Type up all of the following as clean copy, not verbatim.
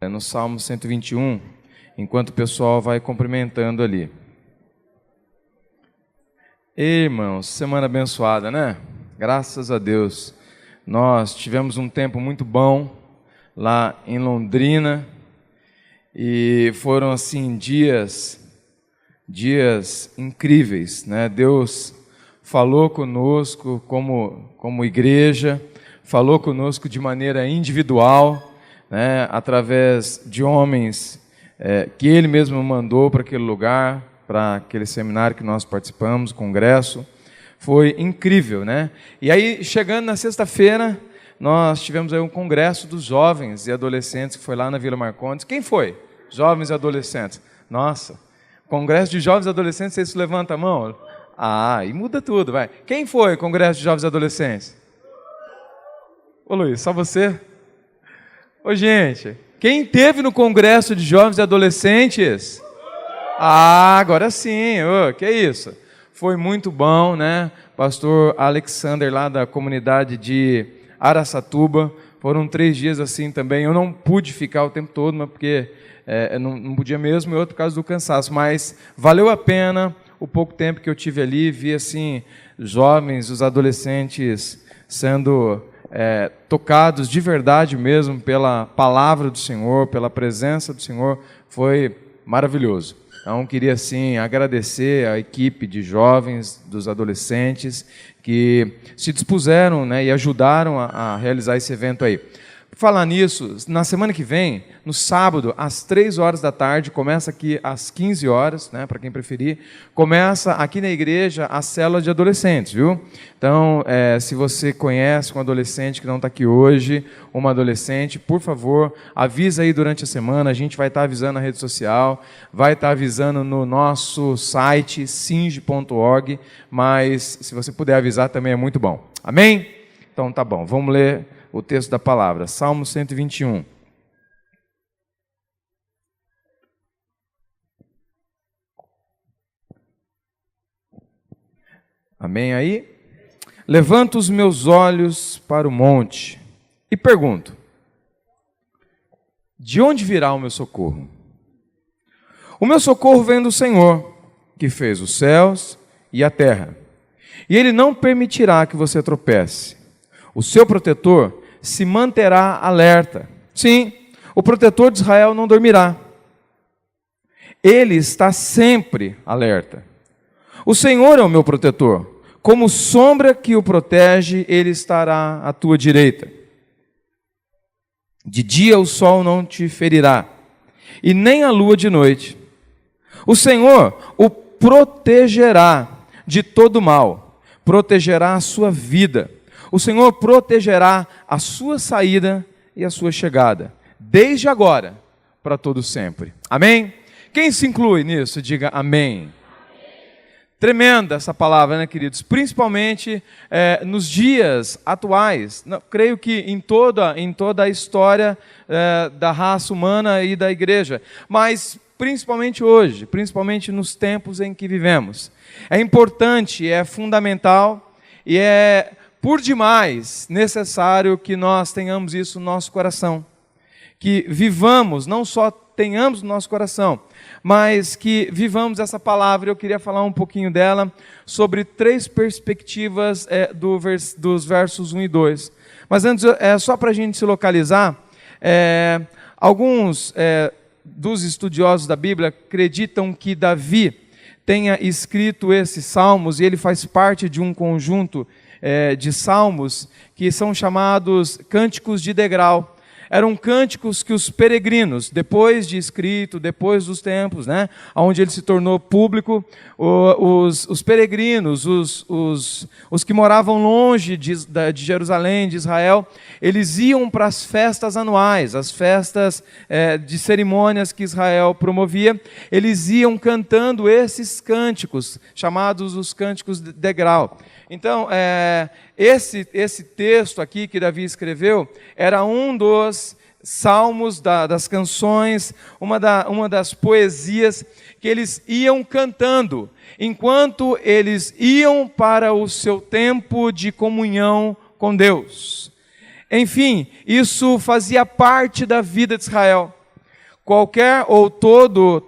No Salmo 121, enquanto o pessoal vai cumprimentando ali. Irmãos, semana abençoada, né? Graças a Deus. Nós tivemos um tempo muito bom lá em Londrina e foram assim dias incríveis, né? Deus falou conosco como igreja, falou conosco de maneira individual, né, através de homens que Ele mesmo mandou para aquele lugar, para aquele seminário que nós participamos, congresso. Foi incrível, né? E aí, chegando na sexta-feira, nós tivemos aí um congresso dos jovens e adolescentes, que foi lá na Vila Marcondes. Quem foi? Jovens e adolescentes. Nossa, congresso de jovens e adolescentes, vocês levantam a mão? Ah, e muda tudo, vai. Quem foi congresso de jovens e adolescentes? Ô Luiz, só você? Ô gente, quem esteve no congresso de jovens e adolescentes? Ah, agora sim, que isso? Foi muito bom, né? Pastor Alexander lá da comunidade de Araçatuba, foram 3 dias assim também. Eu não pude ficar o tempo todo, mas porque não podia mesmo, e outro por causa do cansaço, mas valeu a pena o pouco tempo que eu tive ali, vi assim, jovens, os adolescentes sendo tocados de verdade mesmo pela palavra do Senhor, pela presença do Senhor, foi maravilhoso. Então, queria assim agradecer a equipe de jovens, dos adolescentes, que se dispuseram, né, e ajudaram a realizar esse evento aí. Por falar nisso, na semana que vem, no sábado, às 3h, começa aqui às 15h, né, para quem preferir, começa aqui na igreja a célula de adolescentes, viu? Então, se você conhece um adolescente que não está aqui hoje, uma adolescente, por favor, avisa aí durante a semana, a gente vai estar avisando na rede social, vai estar avisando no nosso site, singe.org, mas se você puder avisar também é muito bom. Amém? Então tá bom, vamos ler o texto da palavra, Salmo 121. Amém aí? Levanto os meus olhos para o monte e pergunto: de onde virá o meu socorro? O meu socorro vem do Senhor, que fez os céus e a terra. E Ele não permitirá que você tropece. O seu protetor se manterá alerta. Sim, o protetor de Israel não dormirá. Ele está sempre alerta. O Senhor é o meu protetor. Como sombra que o protege, Ele estará à tua direita. De dia o sol não te ferirá, e nem a lua de noite. O Senhor o protegerá de todo mal, protegerá a sua vida. O Senhor protegerá a sua saída e a sua chegada, desde agora para todo sempre. Amém? Quem se inclui nisso, diga amém. Tremenda essa palavra, né, queridos? Principalmente nos dias atuais. Creio que em toda a história da raça humana e da igreja, mas principalmente hoje, principalmente nos tempos em que vivemos. É importante, é fundamental e é por demais necessário que nós tenhamos isso no nosso coração. Que vivamos, não só tenhamos no nosso coração, mas que vivamos essa palavra. Eu queria falar um pouquinho dela, sobre 3 perspectivas dos versos 1 e 2. Mas antes, só para a gente se localizar, alguns dos estudiosos da Bíblia acreditam que Davi tenha escrito esses salmos, e ele faz parte de um conjunto de salmos que são chamados cânticos de degrau. Eram cânticos que os peregrinos, depois de escrito, depois dos tempos, né, onde ele se tornou público, os peregrinos, os que moravam longe de Jerusalém, de Israel, eles iam para as festas anuais, as festas de cerimônias que Israel promovia, eles iam cantando esses cânticos, chamados os cânticos de degrau. Então, esse texto aqui que Davi escreveu era um dos salmos, das canções, uma das poesias que eles iam cantando, enquanto eles iam para o seu tempo de comunhão com Deus. Enfim, isso fazia parte da vida de Israel. qualquer ou todo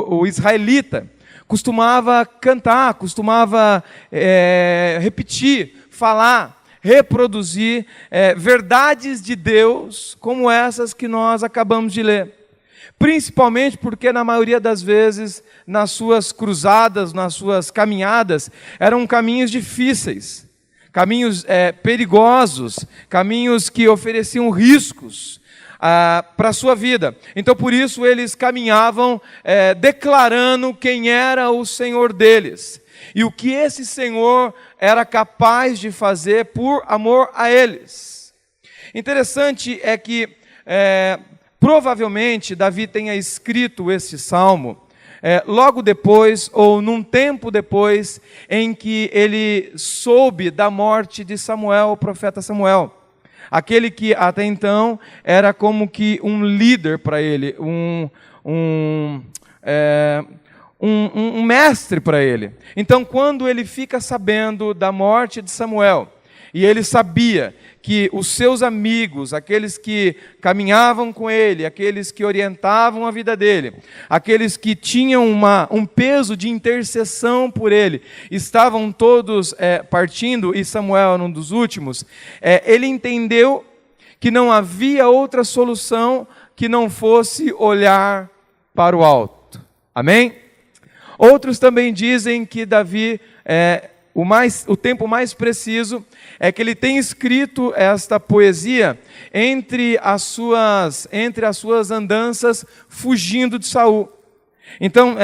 o israelita costumava cantar, costumava repetir, falar, reproduzir verdades de Deus como essas que nós acabamos de ler. Principalmente porque, na maioria das vezes, nas suas cruzadas, nas suas caminhadas, eram caminhos difíceis, caminhos perigosos, caminhos que ofereciam riscos para a sua vida. Então, por isso, eles caminhavam declarando quem era o Senhor deles e o que esse Senhor era capaz de fazer por amor a eles. Interessante é que provavelmente Davi tenha escrito esse salmo logo depois, ou num tempo depois, em que ele soube da morte de Samuel, o profeta Samuel. Aquele que até então era como que um líder para ele, um mestre para ele. Então, quando ele fica sabendo da morte de Samuel, e ele sabia que os seus amigos, aqueles que caminhavam com ele, aqueles que orientavam a vida dele, aqueles que tinham um peso de intercessão por ele, estavam todos partindo, e Samuel era um dos últimos, ele entendeu que não havia outra solução que não fosse olhar para o alto. Amém? Outros também dizem que Davi, o tempo mais preciso é que ele tem escrito esta poesia entre as suas andanças fugindo de Saul. Então,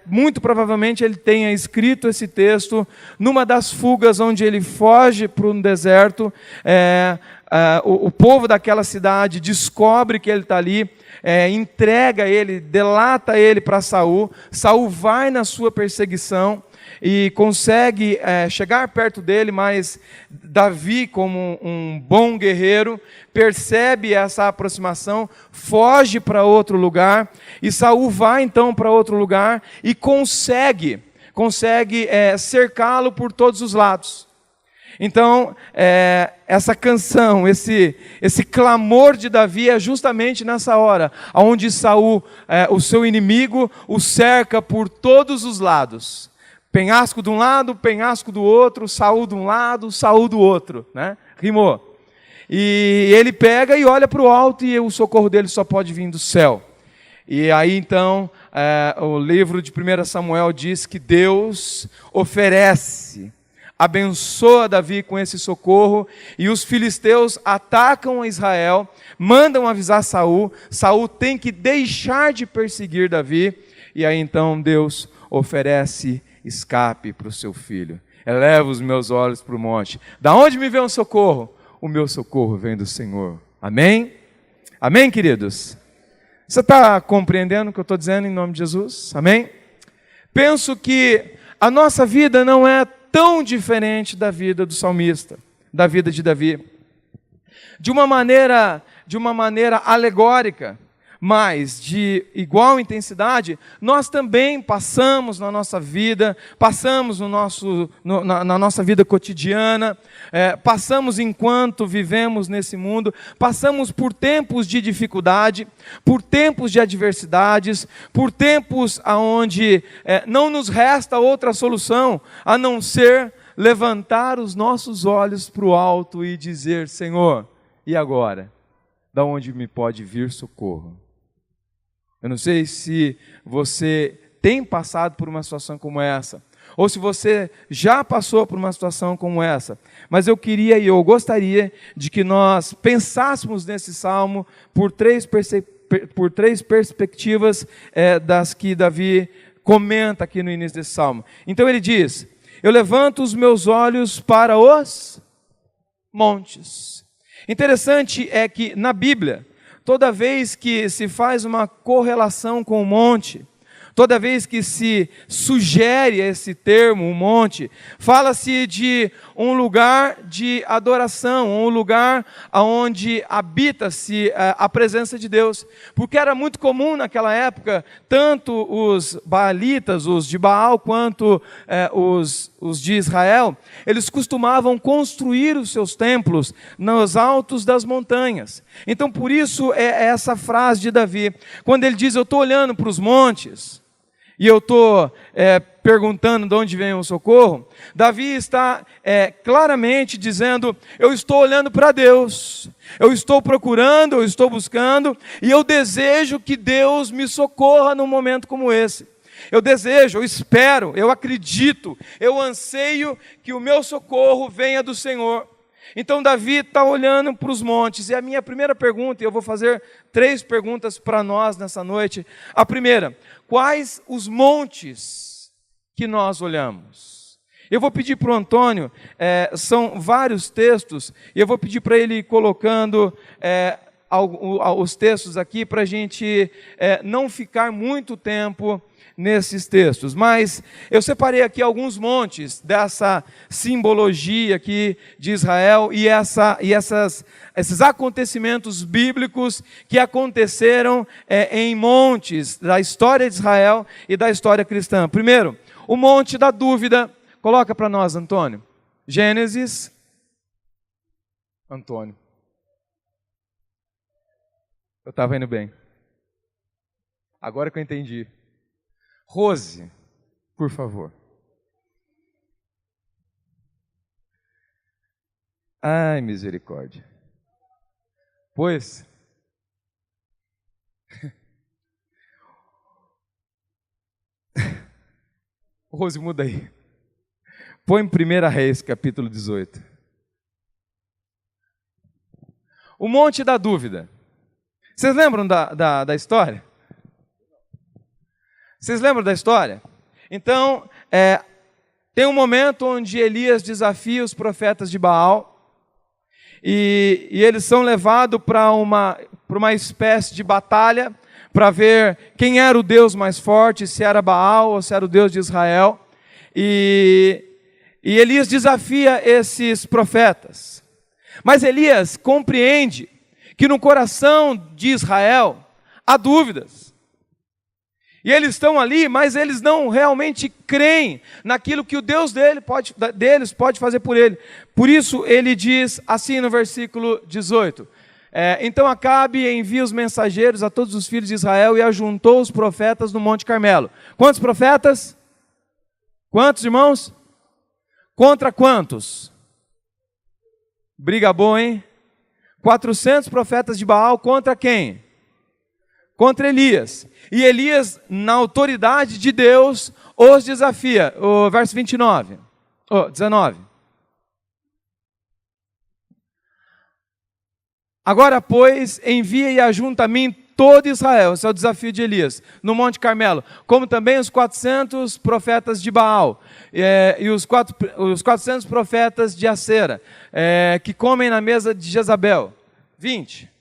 muito provavelmente ele tenha escrito esse texto numa das fugas onde ele foge para um deserto. O povo daquela cidade descobre que ele está ali, entrega ele, delata ele para Saul. Saul vai na sua perseguição e consegue chegar perto dele, mas Davi, como um bom guerreiro, percebe essa aproximação, foge para outro lugar, e Saul vai então para outro lugar e consegue cercá-lo por todos os lados. Então, essa canção, esse clamor de Davi é justamente nessa hora, onde Saul, o seu inimigo, o cerca por todos os lados. Penhasco de um lado, penhasco do outro, Saul de um lado, Saul do outro, né? Rimou. E ele pega e olha para o alto e o socorro dele só pode vir do céu. E aí então, o livro de 1 Samuel diz que Deus abençoa Davi com esse socorro, e os filisteus atacam a Israel, mandam avisar Saul. Saul tem que deixar de perseguir Davi, e aí então Deus oferece escape para o seu filho. Eleva os meus olhos para o monte. Da onde me vem o socorro? O meu socorro vem do Senhor. Amém? Amém, queridos? Você está compreendendo o que eu estou dizendo em nome de Jesus? Amém? Penso que a nossa vida não é tão diferente da vida do salmista, da vida de Davi. De uma maneira alegórica, mas de igual intensidade, nós também passamos na nossa vida, passamos na nossa vida cotidiana, passamos enquanto vivemos nesse mundo, passamos por tempos de dificuldade, por tempos de adversidades, por tempos onde não nos resta outra solução a não ser levantar os nossos olhos para o alto e dizer: Senhor, e agora? Da onde me pode vir socorro? Eu não sei se você tem passado por uma situação como essa, ou se você já passou por uma situação como essa, mas eu queria e eu gostaria de que nós pensássemos nesse salmo por três perspectivas das que Davi comenta aqui no início desse salmo. Então ele diz: eu levanto os meus olhos para os montes. Interessante é que na Bíblia, toda vez que se faz uma correlação com o monte, Toda vez que se sugere esse termo, um monte, fala-se de um lugar de adoração, um lugar onde habita-se a presença de Deus. Porque era muito comum naquela época, tanto os baalitas, os de Baal, quanto os de Israel, eles costumavam construir os seus templos nos altos das montanhas. Então, por isso é essa frase de Davi, quando ele diz: eu estou olhando para os montes, e eu estou perguntando de onde vem o socorro. Davi está claramente dizendo: eu estou olhando para Deus, eu estou procurando, eu estou buscando, e eu desejo que Deus me socorra num momento como esse. Eu desejo, eu espero, eu acredito, eu anseio que o meu socorro venha do Senhor. Então Davi está olhando para os montes, e a minha primeira pergunta, e eu vou fazer 3 perguntas para nós nessa noite. A primeira: quais os montes que nós olhamos? Eu vou pedir para o Antônio, são vários textos, e eu vou pedir para ele ir colocando os textos aqui, para a gente não ficar muito tempo nesses textos, mas eu separei aqui alguns montes dessa simbologia aqui de Israel e esses acontecimentos bíblicos que aconteceram em montes da história de Israel e da história cristã. Primeiro, o monte da dúvida. Coloca para nós, Antônio. Gênesis. Antônio. Eu estava indo bem. Agora que eu entendi. Rose, por favor. Ai, misericórdia. Pois, Rose, muda aí. Põe em 1 Reis, capítulo 18. O Monte da Dúvida. Vocês lembram da história? Vocês lembram da história? Então, tem um momento onde Elias desafia os profetas de Baal, e eles são levados para uma espécie de batalha, para ver quem era o Deus mais forte, se era Baal ou se era o Deus de Israel. E Elias desafia esses profetas. Mas Elias compreende que no coração de Israel há dúvidas. E eles estão ali, mas eles não realmente creem naquilo que o Deus deles pode fazer por ele. Por isso ele diz assim no versículo 18. Então Acabe envia os mensageiros a todos os filhos de Israel e ajuntou os profetas no Monte Carmelo. Quantos profetas? Quantos, irmãos? Contra quantos? Briga boa, hein? 400 profetas de Baal contra quem? Contra Elias. E Elias, na autoridade de Deus, os desafia. O verso 19. 19. Agora, pois, envia e ajunta a mim todo Israel. Esse é o desafio de Elias, no Monte Carmelo. Como também os 400 profetas de Baal. E os 400 profetas de Acera, que comem na mesa de Jezabel. 20.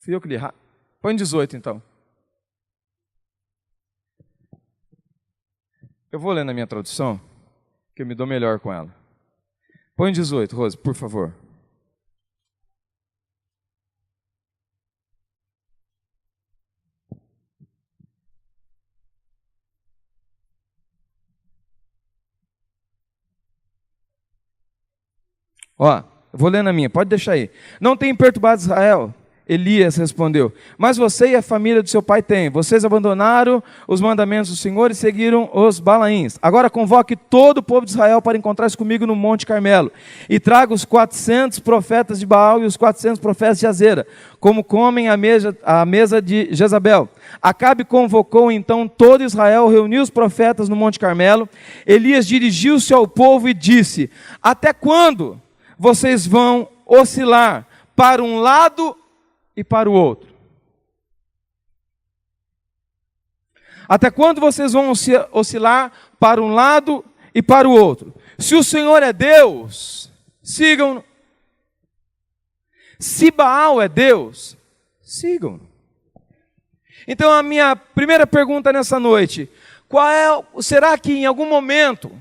Fui eu que li. Põe 18 então. Eu vou ler na minha tradução, que eu me dou melhor com ela. Põe 18, Rose, por favor. Eu vou ler na minha, pode deixar aí. Não tem perturbado Israel? Elias respondeu: mas você e a família do seu pai têm. Vocês abandonaram os mandamentos do Senhor e seguiram os Balaíns. Agora convoque todo o povo de Israel para encontrar-se comigo no Monte Carmelo. E traga os 400 profetas de Baal e os 400 profetas de Azera, como comem à mesa de Jezabel. Acabe convocou então todo Israel, reuniu os profetas no Monte Carmelo. Elias dirigiu-se ao povo e disse: até quando vocês vão oscilar para um lado e para o outro? Até quando vocês vão oscilar para um lado e para o outro? Se o Senhor é Deus, sigam-no. Se Baal é Deus, sigam. Então a minha primeira pergunta nessa noite, será que em algum momento,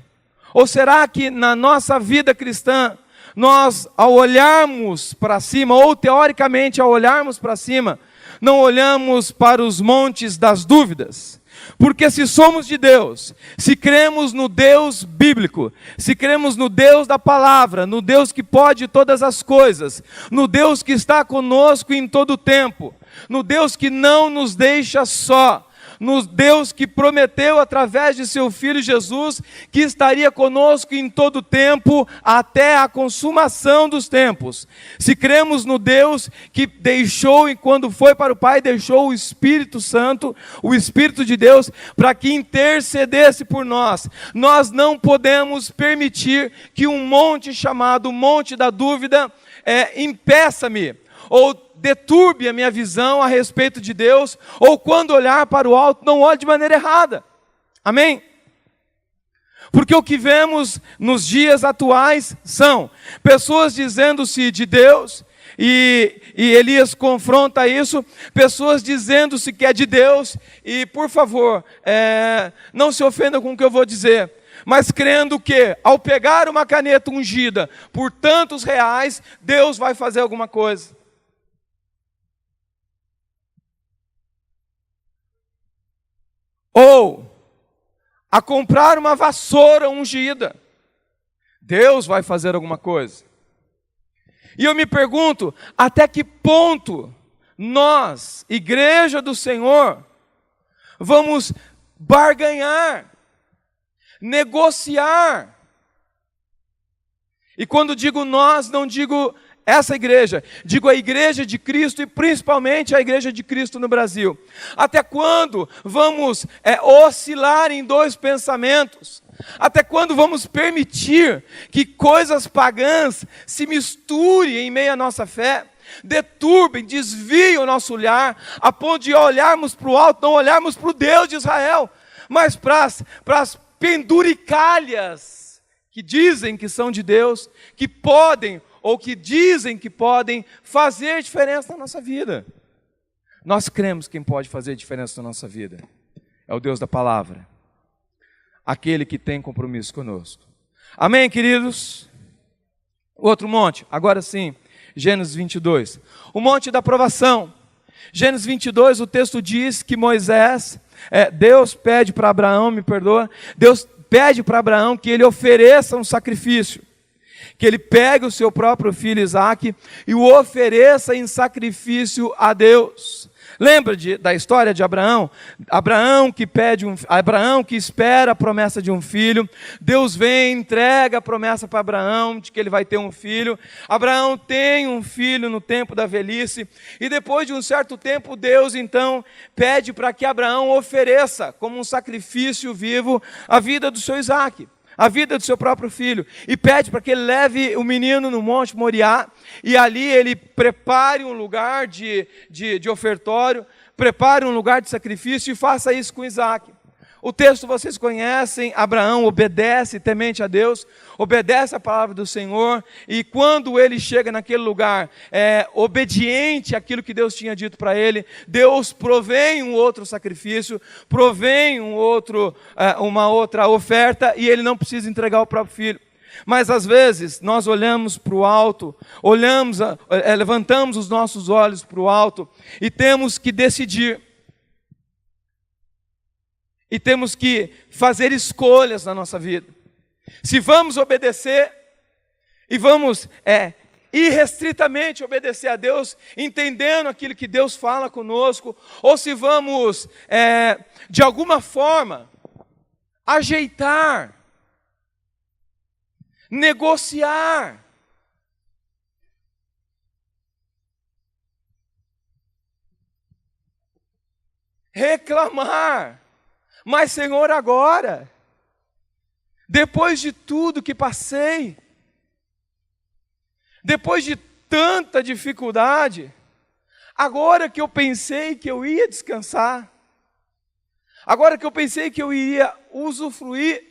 ou será que na nossa vida cristã, nós ao olharmos para cima, ou teoricamente ao olharmos para cima, não olhamos para os montes das dúvidas? Porque se somos de Deus, se cremos no Deus bíblico, se cremos no Deus da palavra, no Deus que pode todas as coisas, no Deus que está conosco em todo o tempo, no Deus que não nos deixa só, no Deus que prometeu através de seu Filho Jesus, que estaria conosco em todo o tempo, até a consumação dos tempos. Se cremos no Deus que deixou, e quando foi para o Pai, deixou o Espírito Santo, o Espírito de Deus, para que intercedesse por nós, nós não podemos permitir que um monte chamado Monte da Dúvida impeça-me, ou deturbe a minha visão a respeito de Deus, ou quando olhar para o alto, não olhe de maneira errada. Amém? Porque o que vemos nos dias atuais são pessoas dizendo-se de Deus, e Elias confronta isso, pessoas dizendo-se que é de Deus, e por favor, não se ofendam com o que eu vou dizer, mas crendo que ao pegar uma caneta ungida por tantos reais, Deus vai fazer alguma coisa. Ou a comprar uma vassoura ungida, Deus vai fazer alguma coisa. E eu me pergunto, até que ponto nós, igreja do Senhor, vamos barganhar, negociar? E quando digo nós, não digo essa igreja, digo a igreja de Cristo, e principalmente a igreja de Cristo no Brasil. Até quando vamos oscilar em dois pensamentos? Até quando vamos permitir que coisas pagãs se misturem em meio à nossa fé, deturbem, desviem o nosso olhar, a ponto de olharmos para o alto, não olharmos para o Deus de Israel, mas para as penduricalhas que dizem que são de Deus, que podem, ou que dizem que podem fazer diferença na nossa vida. Nós cremos que quem pode fazer diferença na nossa vida é o Deus da palavra, aquele que tem compromisso conosco. Amém, queridos? Outro monte, agora sim, Gênesis 22, o monte da provação. Gênesis 22, o texto diz que Deus pede para Abraão, Deus pede para Abraão que ele ofereça um sacrifício, que ele pegue o seu próprio filho Isaque e o ofereça em sacrifício a Deus. Lembra da história de Abraão? Abraão que espera a promessa de um filho. Deus vem, entrega a promessa para Abraão de que ele vai ter um filho. Abraão tem um filho no tempo da velhice. E depois de um certo tempo, Deus então pede para que Abraão ofereça como um sacrifício vivo a vida do seu Isaque, a vida do seu próprio filho, e pede para que ele leve o menino no Monte Moriá, e ali ele prepare um lugar de ofertório, prepare um lugar de sacrifício, e faça isso com Isaque. O texto vocês conhecem, Abraão obedece temente a Deus, obedece a palavra do Senhor, e quando ele chega naquele lugar, obediente àquilo que Deus tinha dito para ele, Deus provém um outro sacrifício, provém uma outra oferta, e ele não precisa entregar o próprio filho. Mas às vezes nós olhamos para o alto, levantamos os nossos olhos para o alto, e temos que decidir, e temos que fazer escolhas na nossa vida. Se vamos obedecer, e vamos irrestritamente obedecer a Deus, entendendo aquilo que Deus fala conosco, ou se vamos, de alguma forma, ajeitar, negociar, reclamar. Mas Senhor, agora, depois de tudo que passei, depois de tanta dificuldade, agora que eu pensei que eu ia descansar, agora que eu pensei que eu iria usufruir,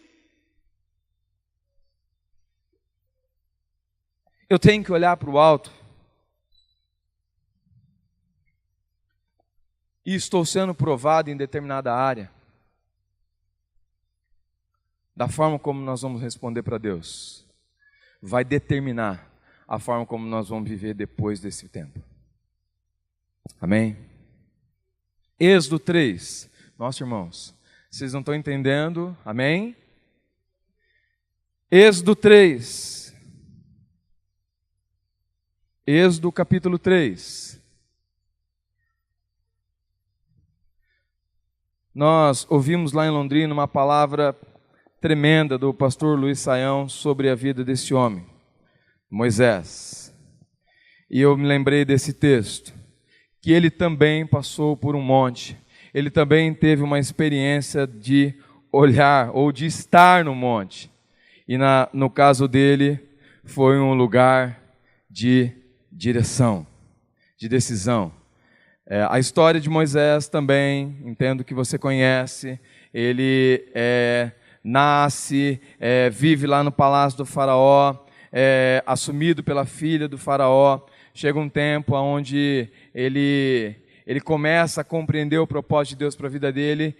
eu tenho que olhar para o alto e estou sendo provado em determinada área, da forma como nós vamos responder para Deus, vai determinar a forma como nós vamos viver depois desse tempo. Amém? Êxodo 3. Nossa, irmãos, vocês não estão entendendo? Amém? Êxodo 3. Êxodo capítulo 3. Nós ouvimos lá em Londrina uma palavra tremenda do pastor Luiz Saião sobre a vida desse homem, Moisés. E eu me lembrei desse texto, que ele também passou por um monte, ele também teve uma experiência de olhar ou de estar no monte. E no caso dele, foi um lugar de direção, de decisão. A história de Moisés também, entendo que você conhece, ele nasce, vive lá no palácio do faraó, assumido pela filha do faraó. Chega um tempo onde ele começa a compreender o propósito de Deus para a vida dele,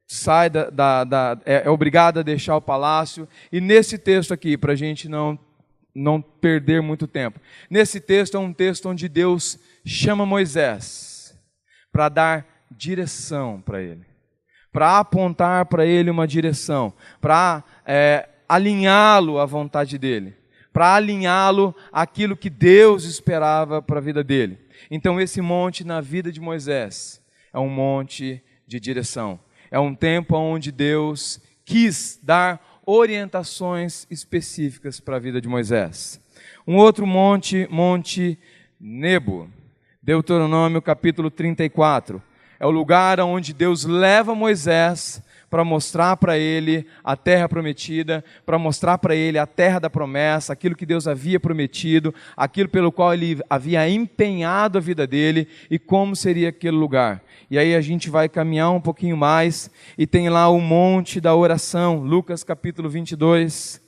sai é obrigado a deixar o palácio. E nesse texto aqui, para a gente não perder muito tempo, nesse texto é um texto onde Deus chama Moisés para dar direção para ele, para apontar para ele uma direção, para alinhá-lo à vontade dele, para alinhá-lo àquilo que Deus esperava para a vida dele. Então esse monte na vida de Moisés é um monte de direção, é um tempo onde Deus quis dar orientações específicas para a vida de Moisés. Um outro monte, Monte Nebo, Deuteronômio capítulo 34, é o lugar onde Deus leva Moisés para mostrar para ele a terra prometida, para mostrar para ele a terra da promessa, aquilo que Deus havia prometido, aquilo pelo qual ele havia empenhado a vida dele e como seria aquele lugar. E aí a gente vai caminhar um pouquinho mais e tem lá o monte da oração, Lucas capítulo 22,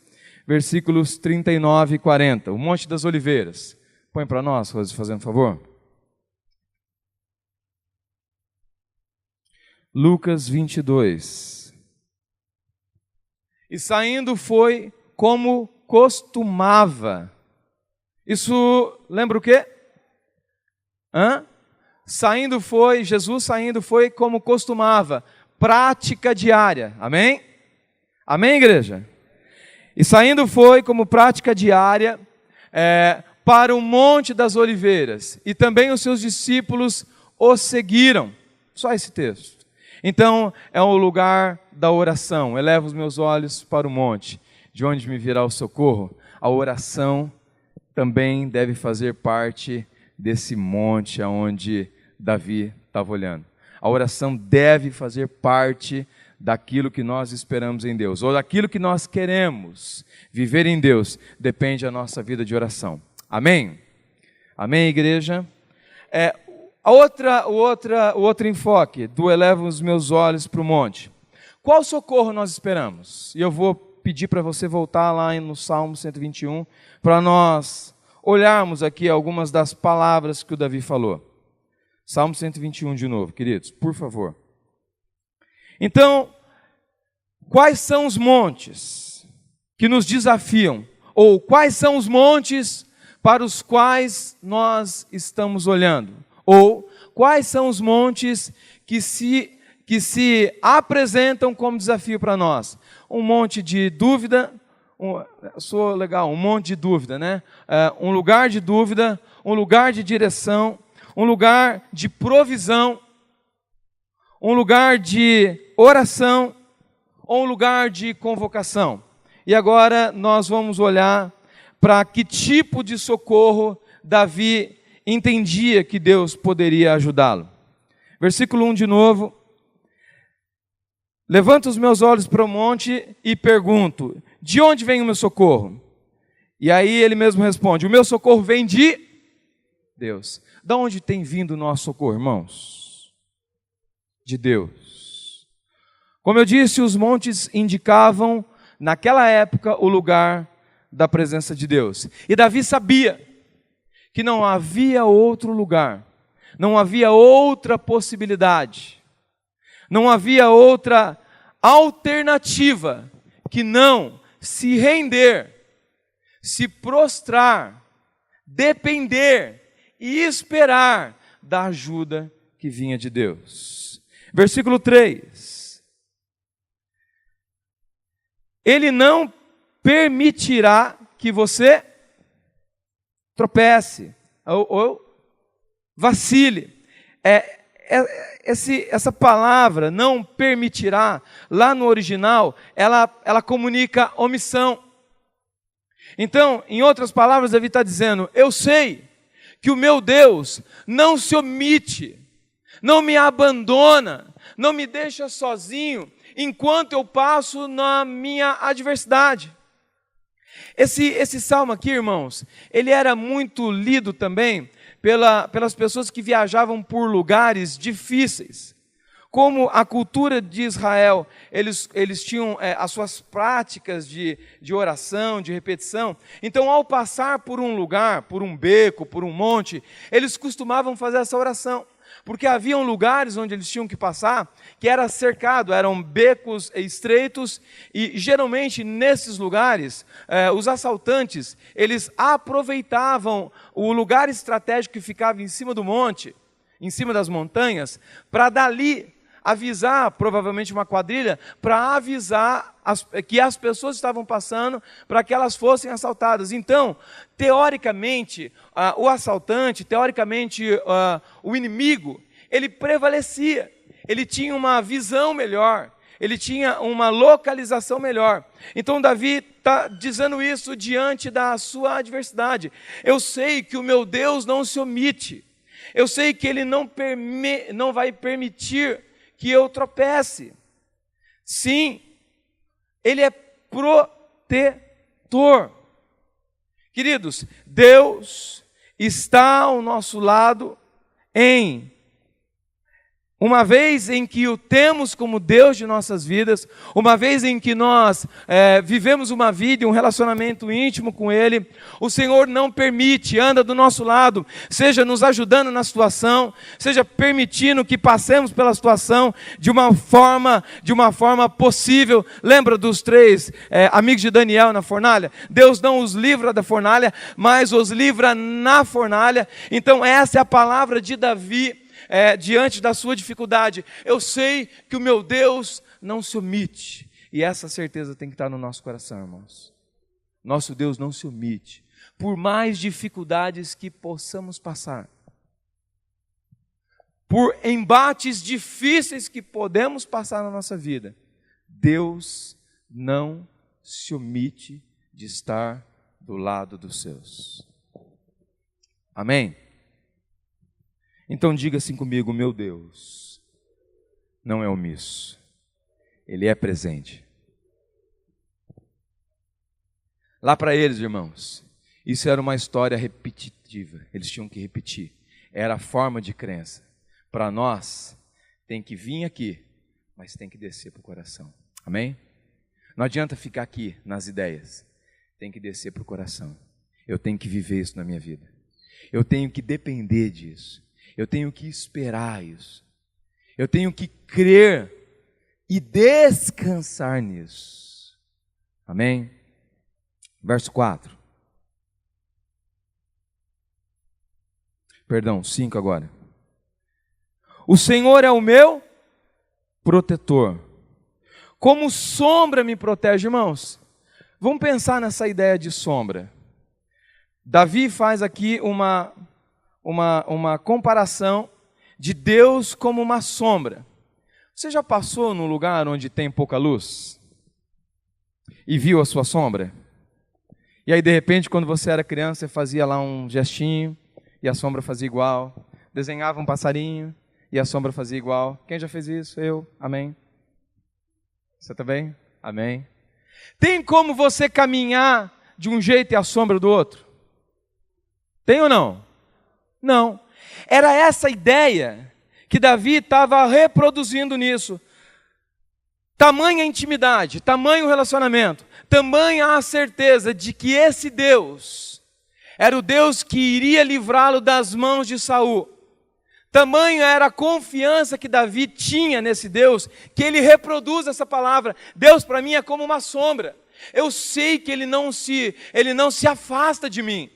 versículos 39 e 40, o Monte das Oliveiras. Põe para nós, Rose, fazendo favor. Lucas 22. E saindo foi como costumava. Isso lembra o quê? Jesus saindo foi como costumava. Prática diária. Amém? Amém, igreja? E saindo foi como prática diária para o Monte das Oliveiras. E também os seus discípulos o seguiram. Só esse texto. Então, é o lugar da oração. Elevo os meus olhos para o monte, de onde me virá o socorro. A oração também deve fazer parte desse monte aonde Davi estava olhando. A oração deve fazer parte daquilo que nós esperamos em Deus, ou daquilo que nós queremos viver em Deus, depende da nossa vida de oração. Amém? Amém, igreja? O outro enfoque do elevo os meus olhos para o monte. Qual socorro nós esperamos? E eu vou pedir para você voltar lá no Salmo 121, para nós olharmos aqui algumas das palavras que o Davi falou. Salmo 121 de novo, queridos, por favor. Então, quais são os montes que nos desafiam? Ou quais são os montes para os quais nós estamos olhando? Ou quais são os montes que se apresentam como desafio para nós? Um monte de dúvida, um monte de dúvida, né? Um lugar de dúvida, um lugar de direção, um lugar de provisão, um lugar de oração, ou um lugar de convocação. E agora nós vamos olhar para que tipo de socorro Davi entendia que Deus poderia ajudá-lo. Versículo 1 de novo. Levanto os meus olhos para o monte e pergunto, de onde vem o meu socorro? E aí ele mesmo responde, o meu socorro vem de Deus. De onde tem vindo o nosso socorro, irmãos? De Deus. Como eu disse, os montes indicavam, naquela época, o lugar da presença de Deus. E Davi sabia que não havia outro lugar, Não havia outra possibilidade. Não havia outra alternativa que não se render, se prostrar, depender e esperar da ajuda que vinha de Deus. Versículo 3. Ele não permitirá que você tropece ou vacile. Essa palavra, não permitirá, lá no original, ela comunica omissão. Então, em outras palavras, Davi está dizendo: eu sei que o meu Deus não se omite, não me abandona, não me deixa sozinho, enquanto eu passo na minha adversidade. Esse salmo aqui, irmãos, ele era muito lido também pelas pessoas que viajavam por lugares difíceis. Como a cultura de Israel, eles tinham as suas práticas de oração, de repetição. Então, ao passar por um lugar, por um beco, por um monte, eles costumavam fazer essa oração. Porque haviam lugares onde eles tinham que passar, que era cercado, eram becos estreitos, e geralmente nesses lugares, os assaltantes, eles aproveitavam o lugar estratégico que ficava em cima do monte, em cima das montanhas, para dali avisar, provavelmente uma quadrilha, para avisar que as pessoas estavam passando, para que elas fossem assaltadas. Então, teoricamente, o assaltante, teoricamente, o inimigo, ele prevalecia, ele tinha uma visão melhor, ele tinha uma localização melhor. Então, Davi está dizendo isso diante da sua adversidade. Eu sei que o meu Deus não se omite, eu sei que Ele não vai permitir que eu tropece. Sim, Ele é protetor. Queridos, Deus está ao nosso lado uma vez em que o temos como Deus de nossas vidas, uma vez em que nós vivemos uma vida e um relacionamento íntimo com Ele, o Senhor não permite, anda do nosso lado, seja nos ajudando na situação, seja permitindo que passemos pela situação de uma forma possível. Lembra dos 3 amigos de Daniel na fornalha? Deus não os livra da fornalha, mas os livra na fornalha. Então essa é a palavra de Davi, diante da sua dificuldade. Eu sei que o meu Deus não se omite, e essa certeza tem que estar no nosso coração, irmãos. Nosso Deus não se omite, por mais dificuldades que possamos passar, por embates difíceis que podemos passar na nossa vida, Deus não se omite de estar do lado dos seus. Amém? Então diga assim comigo: meu Deus não é omisso, Ele é presente. Lá para eles, irmãos, isso era uma história repetitiva, eles tinham que repetir, era a forma de crença. Para nós, tem que vir aqui, mas tem que descer para o coração. Amém? Não adianta ficar aqui nas ideias, tem que descer para o coração. Eu tenho que viver isso na minha vida, eu tenho que depender disso. Eu tenho que esperar isso. Eu tenho que crer e descansar nisso. Amém? Verso 4. Perdão, 5 agora. O Senhor é o meu protetor. Como sombra me protege, irmãos. Vamos pensar nessa ideia de sombra. Davi faz aqui uma comparação de Deus como uma sombra. Você já passou num lugar onde tem pouca luz e viu a sua sombra? E aí de repente, quando você era criança, você fazia lá um gestinho e a sombra fazia igual, desenhava um passarinho e a sombra fazia igual. Quem já fez isso? Eu. Amém. Você também? Amém. Tem como você caminhar de um jeito e a sombra do outro? Tem ou não? Não, era essa ideia que Davi estava reproduzindo nisso. Tamanha intimidade, tamanho relacionamento, tamanha a certeza de que esse Deus era o Deus que iria livrá-lo das mãos de Saul. Tamanha era a confiança que Davi tinha nesse Deus, que ele reproduz essa palavra. Deus para mim é como uma sombra. Eu sei que ele não se afasta de mim.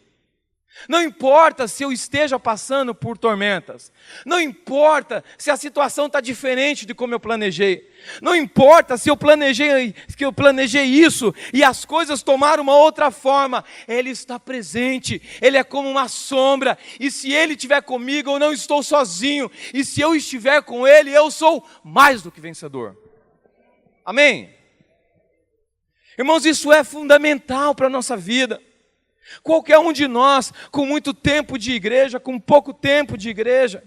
Não importa se eu esteja passando por tormentas. Não importa se a situação está diferente de como eu planejei. Não importa se eu planejei isso e as coisas tomaram uma outra forma. Ele está presente. Ele é como uma sombra. E se Ele estiver comigo, eu não estou sozinho. E se eu estiver com Ele, eu sou mais do que vencedor. Amém? Irmãos, isso é fundamental para a nossa vida. Qualquer um de nós, com muito tempo de igreja, com pouco tempo de igreja,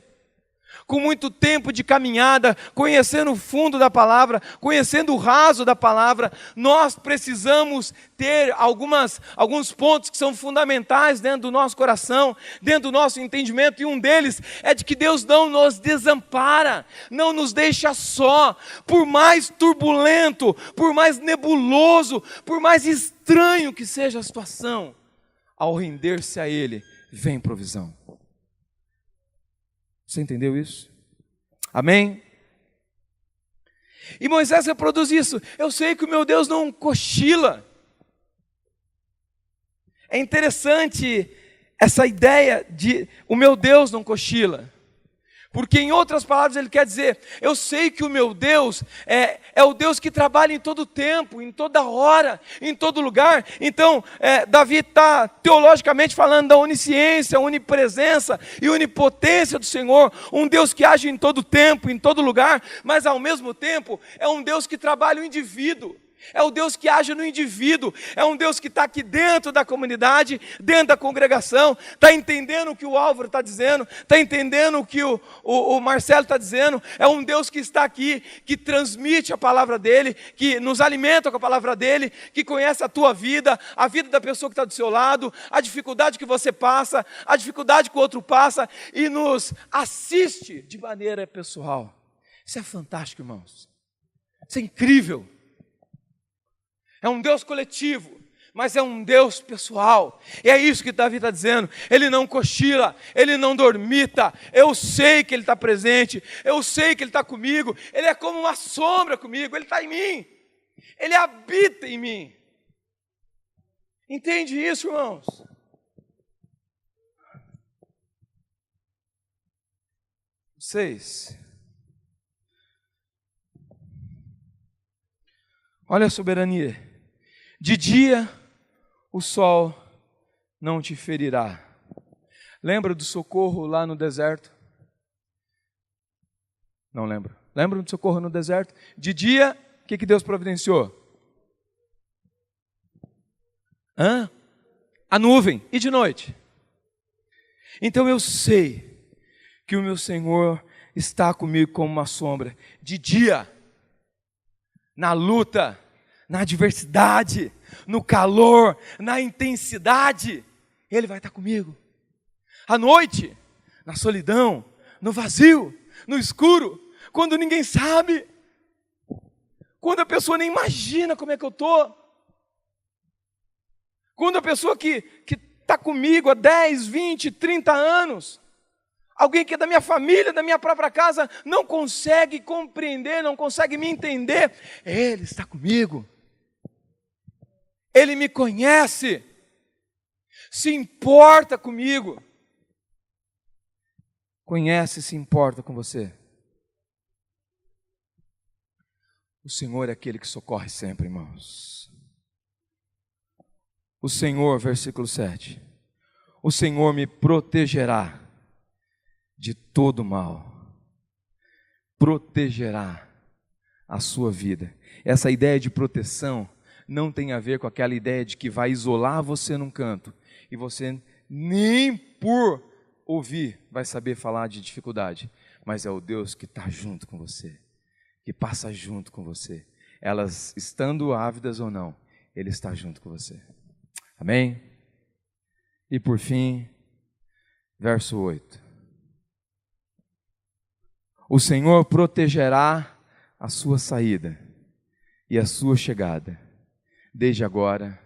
com muito tempo de caminhada, conhecendo o fundo da palavra, conhecendo o raso da palavra, nós precisamos ter alguns pontos que são fundamentais dentro do nosso coração, dentro do nosso entendimento, e um deles é de que Deus não nos desampara, não nos deixa só, por mais turbulento, por mais nebuloso, por mais estranho que seja a situação. Ao render-se a Ele, vem provisão. Você entendeu isso? Amém? E Moisés reproduz isso. Eu sei que o meu Deus não cochila. É interessante essa ideia de o meu Deus não cochila. Porque em outras palavras ele quer dizer, eu sei que o meu Deus é o Deus que trabalha em todo tempo, em toda hora, em todo lugar. Então, Davi está teologicamente falando da onisciência, onipresença e onipotência do Senhor. Um Deus que age em todo tempo, em todo lugar, mas ao mesmo tempo é um Deus que trabalha o indivíduo. É o Deus que age no indivíduo, é um Deus que está aqui dentro da comunidade, dentro da congregação, está entendendo o que o Álvaro está dizendo, está entendendo o que o Marcelo está dizendo, é um Deus que está aqui, que transmite a palavra dEle, que nos alimenta com a palavra dEle, que conhece a tua vida, a vida da pessoa que está do seu lado, a dificuldade que você passa, a dificuldade que o outro passa, e nos assiste de maneira pessoal. Isso é fantástico, irmãos, isso é incrível. É um Deus coletivo, mas é um Deus pessoal. E é isso que Davi está dizendo. Ele não cochila, ele não dormita. Eu sei que Ele está presente, eu sei que Ele está comigo. Ele é como uma sombra comigo, Ele está em mim. Ele habita em mim. Entende isso, irmãos? Vocês. Olha a soberania. De dia o sol não te ferirá. Lembra do socorro lá no deserto? Não lembro. Lembra do socorro no deserto? De dia, o que Deus providenciou? A nuvem. E de noite? Então eu sei que o meu Senhor está comigo como uma sombra. De dia, na luta, na adversidade, no calor, na intensidade, Ele vai estar comigo. À noite, na solidão, no vazio, no escuro, quando ninguém sabe, quando a pessoa nem imagina como é que eu estou, quando a pessoa que está comigo há 10, 20, 30 anos, alguém que é da minha família, da minha própria casa, não consegue compreender, não consegue me entender, Ele está comigo. Ele me conhece, se importa comigo. Conhece e se importa com você. O Senhor é aquele que socorre sempre, irmãos. O Senhor, versículo 7. O Senhor me protegerá de todo mal. Protegerá a sua vida. Essa ideia de proteção não tem a ver com aquela ideia de que vai isolar você num canto e você nem por ouvir vai saber falar de dificuldade, mas é o Deus que está junto com você, que passa junto com você, elas estando ávidas ou não, Ele está junto com você. Amém? E por fim, verso 8. O Senhor protegerá a sua saída e a sua chegada, desde agora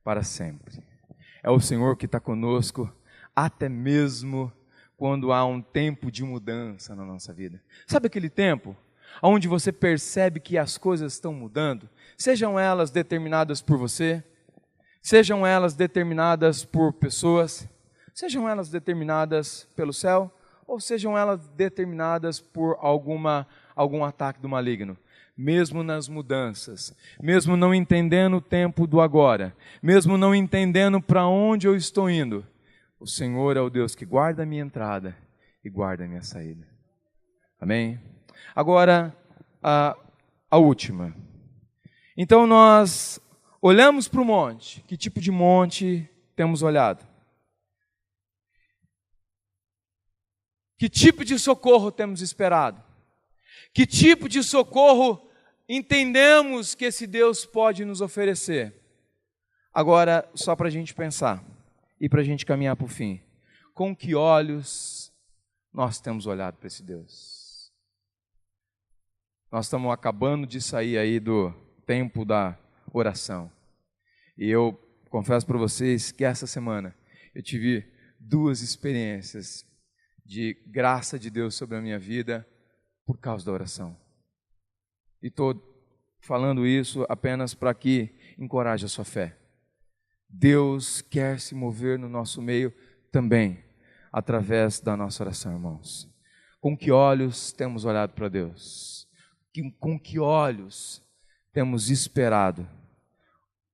para sempre. É o Senhor que está conosco, até mesmo quando há um tempo de mudança na nossa vida. Sabe aquele tempo onde você percebe que as coisas estão mudando? Sejam elas determinadas por você, sejam elas determinadas por pessoas, sejam elas determinadas pelo céu, ou sejam elas determinadas por algum ataque do maligno. Mesmo nas mudanças, mesmo não entendendo o tempo do agora, mesmo não entendendo para onde eu estou indo, o Senhor é o Deus que guarda a minha entrada e guarda a minha saída. Amém? Agora, a última. Então nós olhamos para o monte. Que tipo de monte temos olhado? Que tipo de socorro temos esperado? Que tipo de socorro entendemos que esse Deus pode nos oferecer? Agora, só para a gente pensar e para a gente caminhar para o fim. Com que olhos nós temos olhado para esse Deus? Nós estamos acabando de sair aí do tempo da oração. E eu confesso para vocês que essa semana eu tive 2 experiências de graça de Deus sobre a minha vida por causa da oração. E estou falando isso apenas para que encoraje a sua fé. Deus quer se mover no nosso meio também, através da nossa oração, irmãos. Com que olhos temos olhado para Deus? Com que olhos temos esperado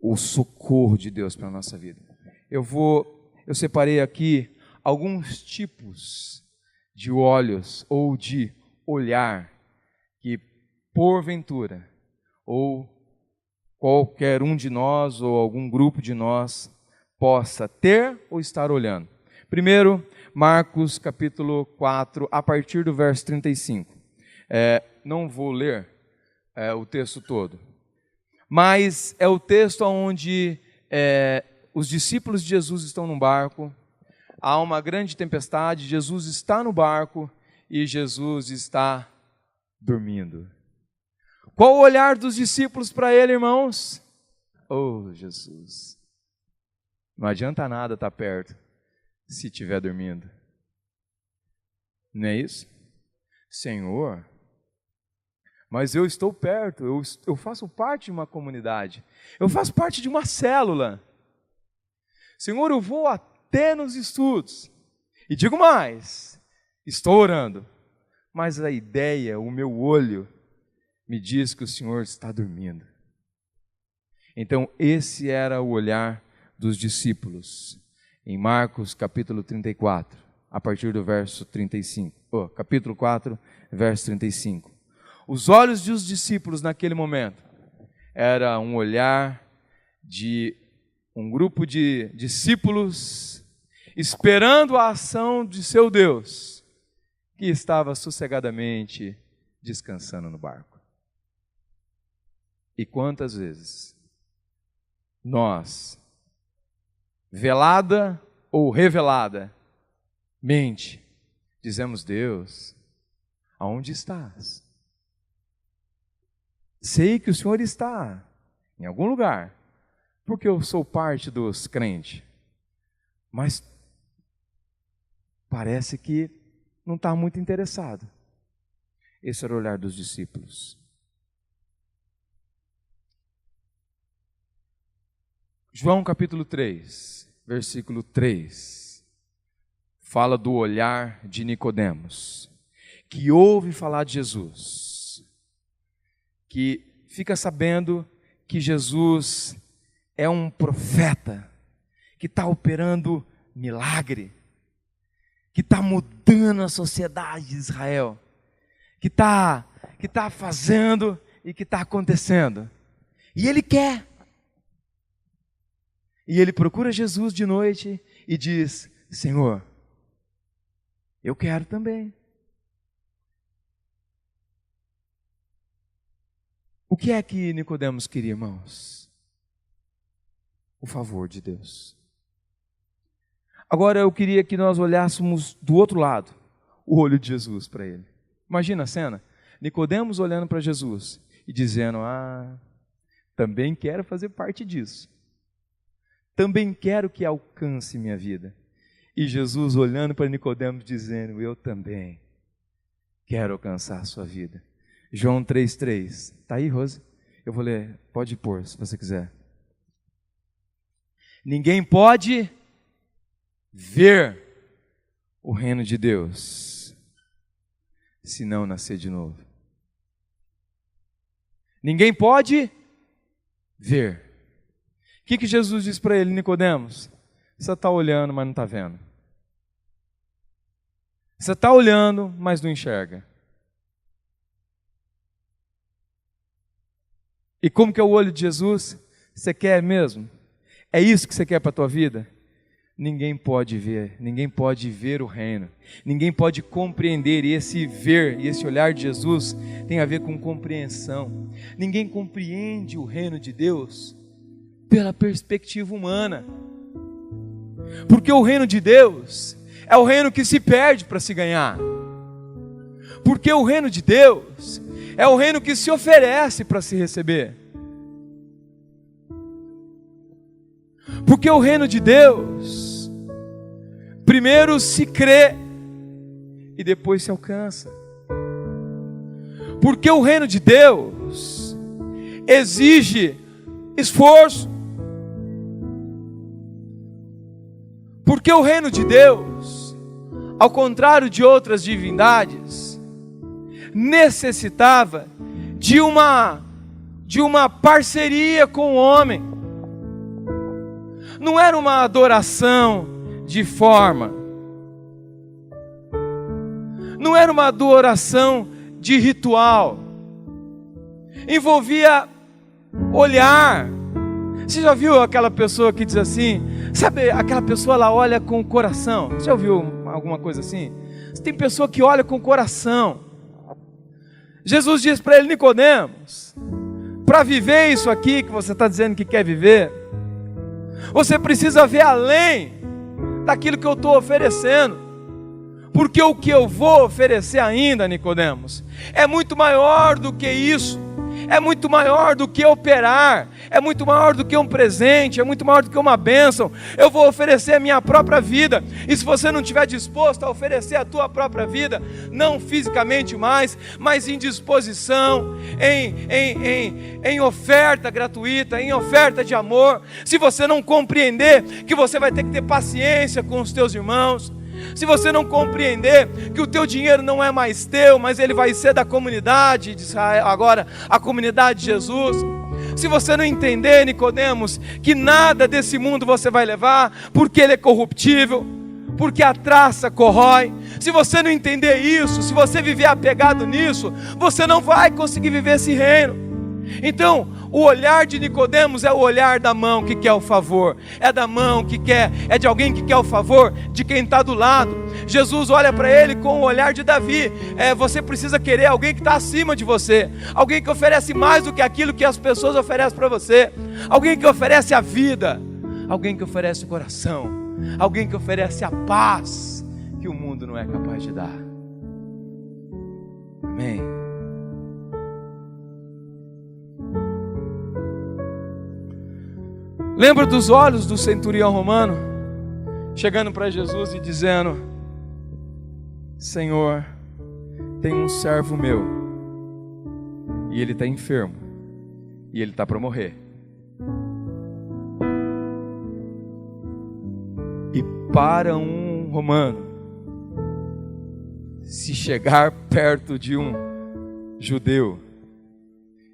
o socorro de Deus para a nossa vida? Eu separei aqui alguns tipos de olhos ou de olhar que porventura ou qualquer um de nós ou algum grupo de nós possa ter ou estar olhando. Primeiro, Marcos capítulo 4, a partir do verso 35. Não vou ler o texto todo, mas é o texto onde os discípulos de Jesus estão num barco, há uma grande tempestade, Jesus está no barco e Jesus está dormindo. Qual o olhar dos discípulos para ele, irmãos? Oh, Jesus! Não adianta nada estar perto se estiver dormindo. Não é isso? Senhor, mas eu estou perto, eu faço parte de uma comunidade, eu faço parte de uma célula. Senhor, eu vou até nos estudos. E digo mais, estou orando, mas a ideia, o meu olho, me diz que o Senhor está dormindo. Então, esse era o olhar dos discípulos, em Marcos capítulo 34, a partir do verso 35. Capítulo 4, verso 35. Os olhos dos discípulos naquele momento era um olhar de um grupo de discípulos esperando a ação de seu Deus, que estava sossegadamente descansando no barco. E quantas vezes nós, velada ou revelada, mente, dizemos: Deus, aonde estás? Sei que o Senhor está em algum lugar, porque eu sou parte dos crentes, mas parece que não está muito interessado. Esse era o olhar dos discípulos. João capítulo 3, versículo 3, fala do olhar de Nicodemos, que ouve falar de Jesus, que fica sabendo que Jesus é um profeta, que está operando milagre, que está mudando a sociedade de Israel, que está fazendo e que está acontecendo. E ele quer. E ele procura Jesus de noite e diz: Senhor, eu quero também. O que é que Nicodemos queria, irmãos? O favor de Deus. Agora eu queria que nós olhássemos do outro lado, o olho de Jesus para ele. Imagina a cena, Nicodemos olhando para Jesus e dizendo: também quero fazer parte disso. Também quero que alcance minha vida. E Jesus olhando para Nicodemos dizendo: eu também quero alcançar a sua vida. João 3,3. Está aí, Rose? Eu vou ler, pode pôr se você quiser. Ninguém pode ver o reino de Deus se não nascer de novo. Ninguém pode ver. O que Jesus disse para ele, Nicodemos? Você está olhando, mas não está vendo. Você está olhando, mas não enxerga. E como que é o olho de Jesus? Você quer mesmo? É isso que você quer para a tua vida? Ninguém pode ver o reino, ninguém pode compreender, e esse ver, e esse olhar de Jesus tem a ver com compreensão. Ninguém compreende o reino de Deus pela perspectiva humana, porque o reino de Deus é o reino que se perde para se ganhar, porque o reino de Deus é o reino que se oferece para se receber, porque o reino de Deus primeiro se crê e depois se alcança, porque o reino de Deus exige esforço, porque o reino de Deus, ao contrário de outras divindades, necessitava de uma parceria com o homem. Não era uma adoração de forma, não era uma adoração de ritual, envolvia olhar. Você já viu aquela pessoa que diz assim, sabe, aquela pessoa ela olha com o coração? Você já ouviu alguma coisa assim? Tem pessoa que olha com o coração. Jesus diz para ele: Nicodemos, para viver isso aqui que você está dizendo que quer viver, você precisa ver além daquilo que eu estou oferecendo, porque o que eu vou oferecer ainda, Nicodemos, é muito maior do que isso, é muito maior do que operar, é muito maior do que um presente, é muito maior do que uma bênção. Eu vou oferecer a minha própria vida, e se você não estiver disposto a oferecer a tua própria vida, não fisicamente mais, mas em disposição, em oferta gratuita, em oferta de amor, se você não compreender que você vai ter que ter paciência com os teus irmãos, se você não compreender que o teu dinheiro não é mais teu, mas ele vai ser da comunidade de Israel, agora a comunidade de Jesus, se você não entender, Nicodemos, que nada desse mundo você vai levar, porque ele é corruptível, porque a traça corrói, se você não entender isso, se você viver apegado nisso, você não vai conseguir viver esse reino. Então, o olhar de Nicodemos é o olhar da mão que quer o favor, é da mão que quer, é de alguém que quer o favor de quem está do lado. Jesus olha para ele com o olhar de Davi. Você precisa querer alguém que está acima de você, alguém que oferece mais do que aquilo que as pessoas oferecem para você, alguém que oferece a vida, alguém que oferece o coração, alguém que oferece a paz que o mundo não é capaz de dar. Amém. Lembra dos olhos do centurião romano, chegando para Jesus e dizendo: Senhor, tem um servo meu, e ele está enfermo, e ele está para morrer. E para um romano, se chegar perto de um judeu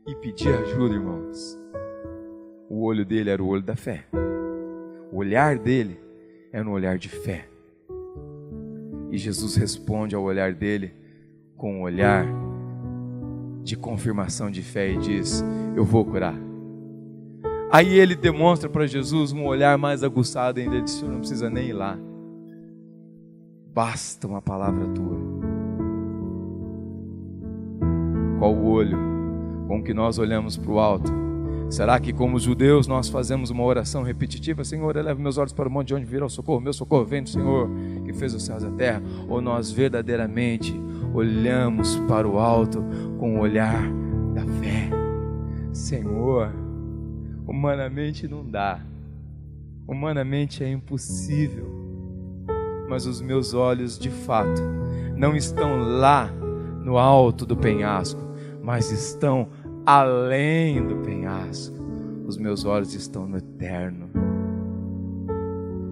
e pedir ajuda, irmãos, o olho dele era o olho da fé. O olhar dele era um olhar de fé. E Jesus responde ao olhar dele com um olhar de confirmação de fé e diz: eu vou curar. Aí ele demonstra para Jesus um olhar mais aguçado ainda. Ele diz: o senhor não precisa nem ir lá, basta uma palavra tua. Qual o olho com que nós olhamos para o alto? Será que como os judeus nós fazemos uma oração repetitiva: Senhor, eleva meus olhos para o monte de onde virá o socorro, meu socorro vem do Senhor que fez os céus e a terra? Ou nós verdadeiramente olhamos para o alto com o olhar da fé? Senhor, humanamente não dá, humanamente é impossível, mas os meus olhos de fato não estão lá no alto do penhasco, mas estão além do penhasco. Os meus olhos estão no eterno.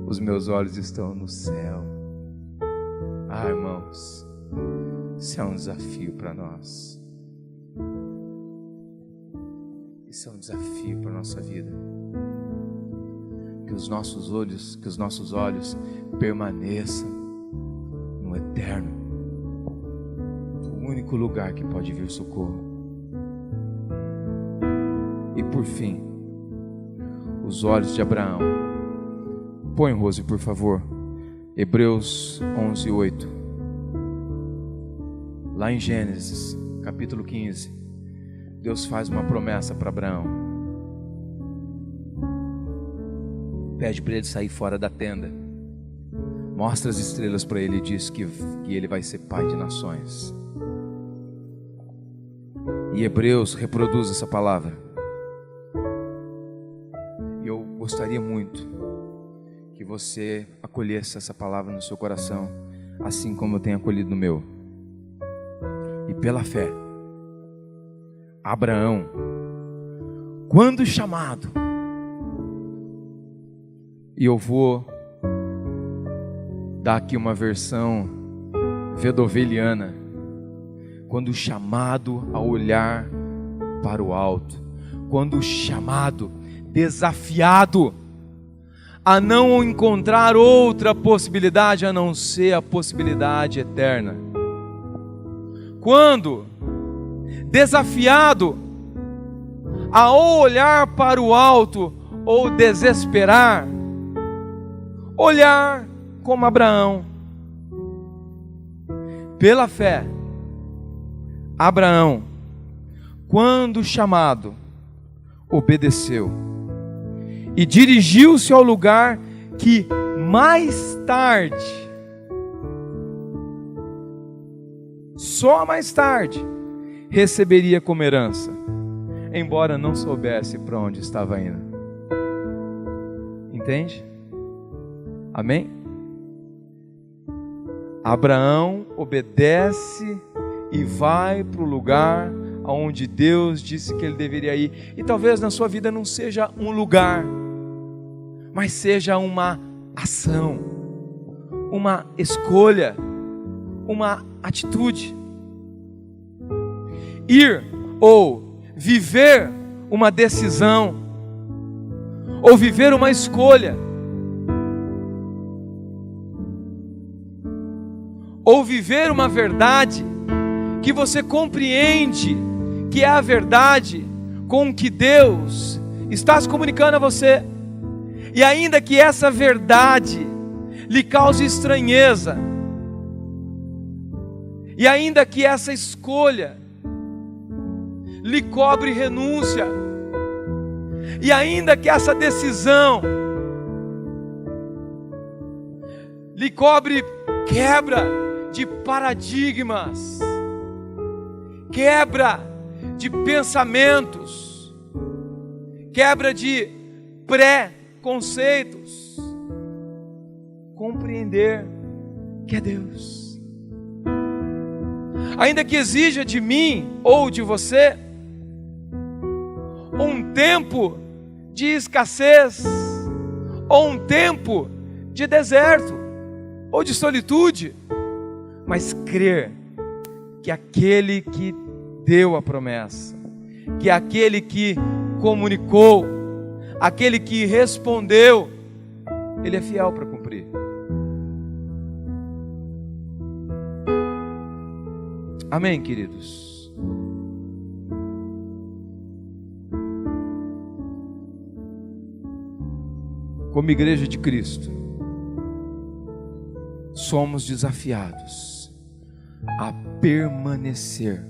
Os meus olhos estão no céu. Ah, irmãos, isso é um desafio para nós. Isso é um desafio para a nossa vida. Que os nossos olhos permaneçam no eterno, o único lugar que pode vir socorro. E por fim, os olhos de Abraão. Põe, Rose, por favor, Hebreus 11:8. Lá em Gênesis, capítulo 15, Deus faz uma promessa para Abraão. Pede para ele sair fora da tenda. Mostra as estrelas para ele e diz que ele vai ser pai de nações. E Hebreus reproduz essa palavra. E eu gostaria muito que você acolhesse essa palavra no seu coração, assim como eu tenho acolhido no meu. E pela fé, Abraão, quando chamado, e eu vou dar aqui uma versão vedoveliana, quando chamado a olhar para o alto, quando chamado, desafiado a não encontrar outra possibilidade a não ser a possibilidade eterna, quando desafiado a ou olhar para o alto ou desesperar, olhar como Abraão. Pela fé, Abraão, quando chamado, obedeceu e dirigiu-se ao lugar que mais tarde, só mais tarde, receberia como herança, embora não soubesse para onde estava indo. Entende? Amém? Abraão obedece e vai para o lugar aonde Deus disse que ele deveria ir. E talvez na sua vida não seja um lugar, mas seja uma ação, uma escolha, uma atitude. Ir ou viver uma decisão, ou viver uma escolha, ou viver uma verdade que você compreende que é a verdade com que Deus está se comunicando a você, e ainda que essa verdade lhe cause estranheza, e ainda que essa escolha lhe cobre renúncia, e ainda que essa decisão lhe cobre quebra de paradigmas, quebra de pensamentos, quebra de pré-conceitos, compreender que é Deus, ainda que exija de mim ou de você um tempo de escassez, ou um tempo de deserto, ou de solitude, mas crer que aquele que deu a promessa, que aquele que comunicou, aquele que respondeu, ele é fiel para cumprir. Amém, queridos? Como igreja de Cristo, somos desafiados a permanecer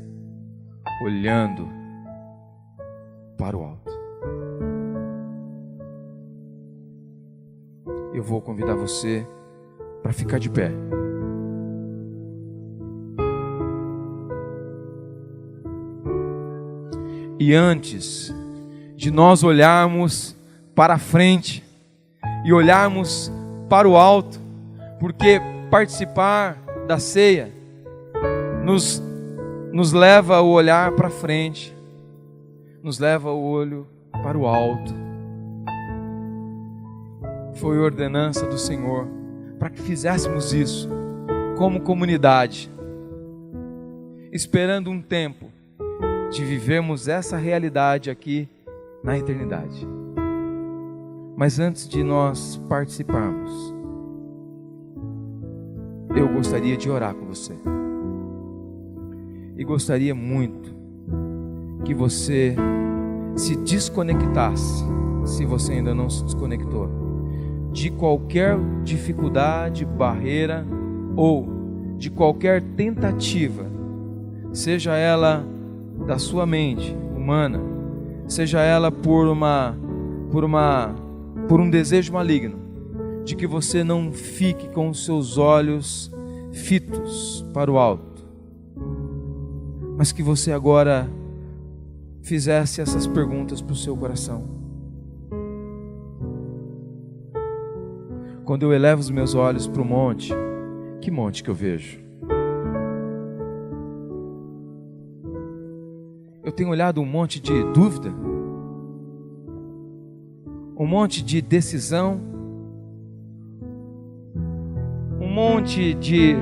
olhando para o alto. Eu vou convidar você para ficar de pé. E antes de nós olharmos para frente e olharmos para o alto, porque participar da ceia nos leva o olhar para frente, nos leva o olho para o alto. Foi ordenança do Senhor para que fizéssemos isso como comunidade, esperando um tempo de vivermos essa realidade aqui na eternidade. Mas antes de nós participarmos, eu gostaria de orar com você. E gostaria muito que você se desconectasse, se você ainda não se desconectou, de qualquer dificuldade, barreira ou de qualquer tentativa, seja ela da sua mente humana, seja ela por um desejo maligno, de que você não fique com os seus olhos fitos para o alto, mas que você agora fizesse essas perguntas para o seu coração. Quando eu elevo os meus olhos para o monte, que monte que eu vejo? Eu tenho olhado um monte de dúvida, um monte de decisão, um monte de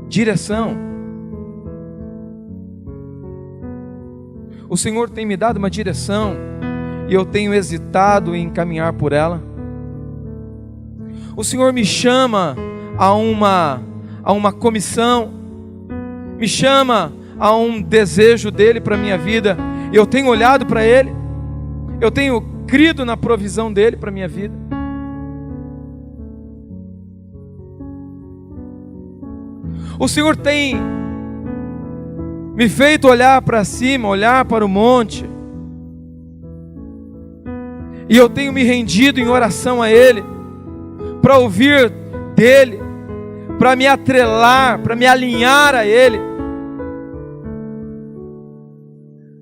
direção. O Senhor tem me dado uma direção e eu tenho hesitado em caminhar por ela. O Senhor me chama a uma comissão, me chama a um desejo dEle para a minha vida. Eu tenho olhado para Ele, eu tenho crido na provisão dEle para a minha vida. O Senhor tem me feito olhar para cima, olhar para o monte, e eu tenho me rendido em oração a Ele, para ouvir dEle, para me atrelar, para me alinhar a Ele,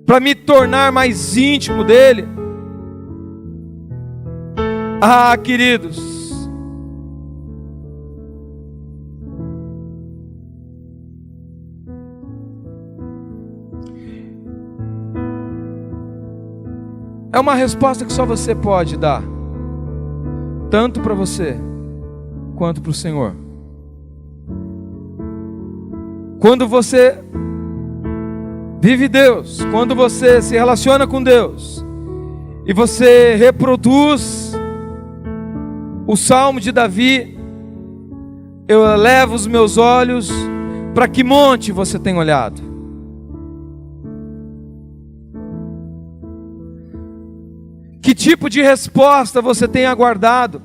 para me tornar mais íntimo dEle. Ah, queridos, é uma resposta que só você pode dar, tanto para você quanto para o Senhor. Quando você vive Deus, quando você se relaciona com Deus e você reproduz o Salmo de Davi, eu elevo os meus olhos, para que monte você tem olhado? Que tipo de resposta você tem aguardado?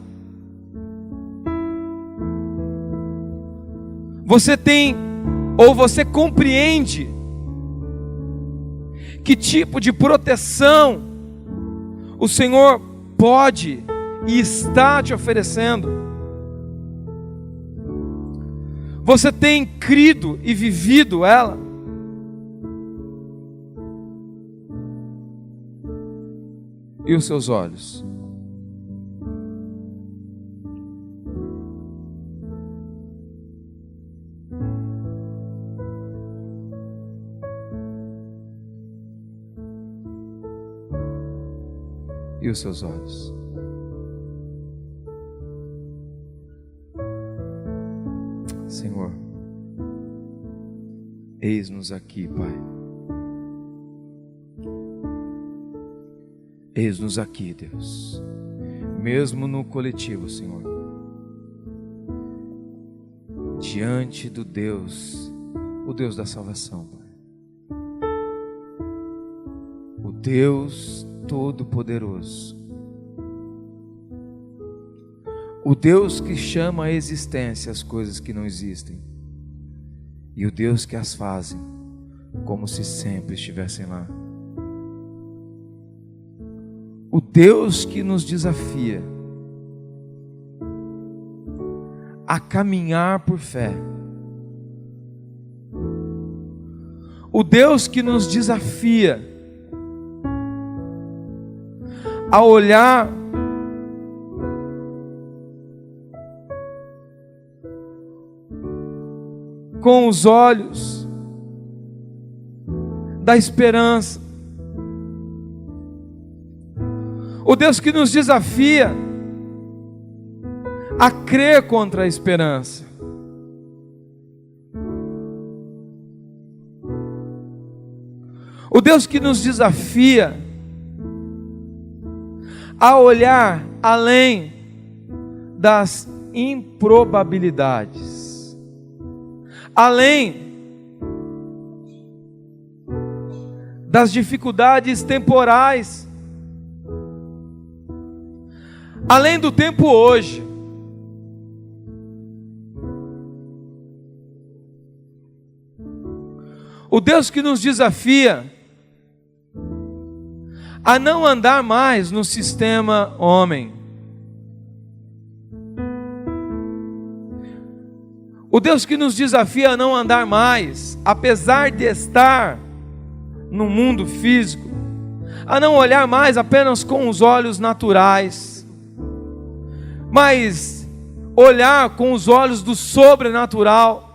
Você tem, ou você compreende, que tipo de proteção o Senhor pode e está te oferecendo? Você tem crido e vivido ela? E os seus olhos? E os seus olhos? Senhor, eis-nos aqui, Pai. Eis-nos aqui, Deus, mesmo no coletivo, Senhor, diante do Deus, o Deus da salvação, Pai, o Deus Todo-Poderoso, o Deus que chama à existência as coisas que não existem, e o Deus que as fazem como se sempre estivessem lá. O Deus que nos desafia a caminhar por fé. O Deus que nos desafia a olhar com os olhos da esperança. O Deus que nos desafia a crer contra a esperança. O Deus que nos desafia a olhar além das improbabilidades, além das dificuldades temporais, além do tempo hoje. O Deus que nos desafia a não andar mais no sistema homem. O Deus que nos desafia a não andar mais, apesar de estar no mundo físico, a não olhar mais apenas com os olhos naturais, mas olhar com os olhos do sobrenatural.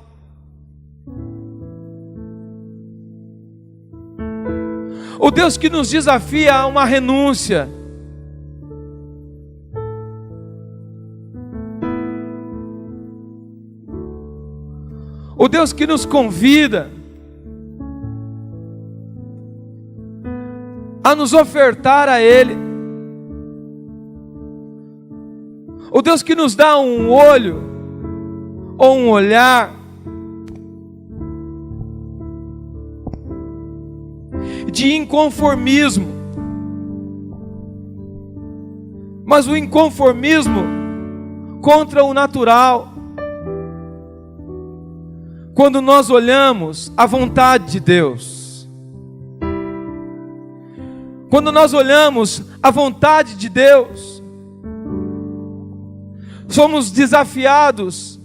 O Deus que nos desafia a uma renúncia. O Deus que nos convida a nos ofertar a Ele. O Deus que nos dá um olho ou um olhar de inconformismo, mas o inconformismo contra o natural. Quando nós olhamos a vontade de Deus, quando nós olhamos a vontade de Deus, somos desafiados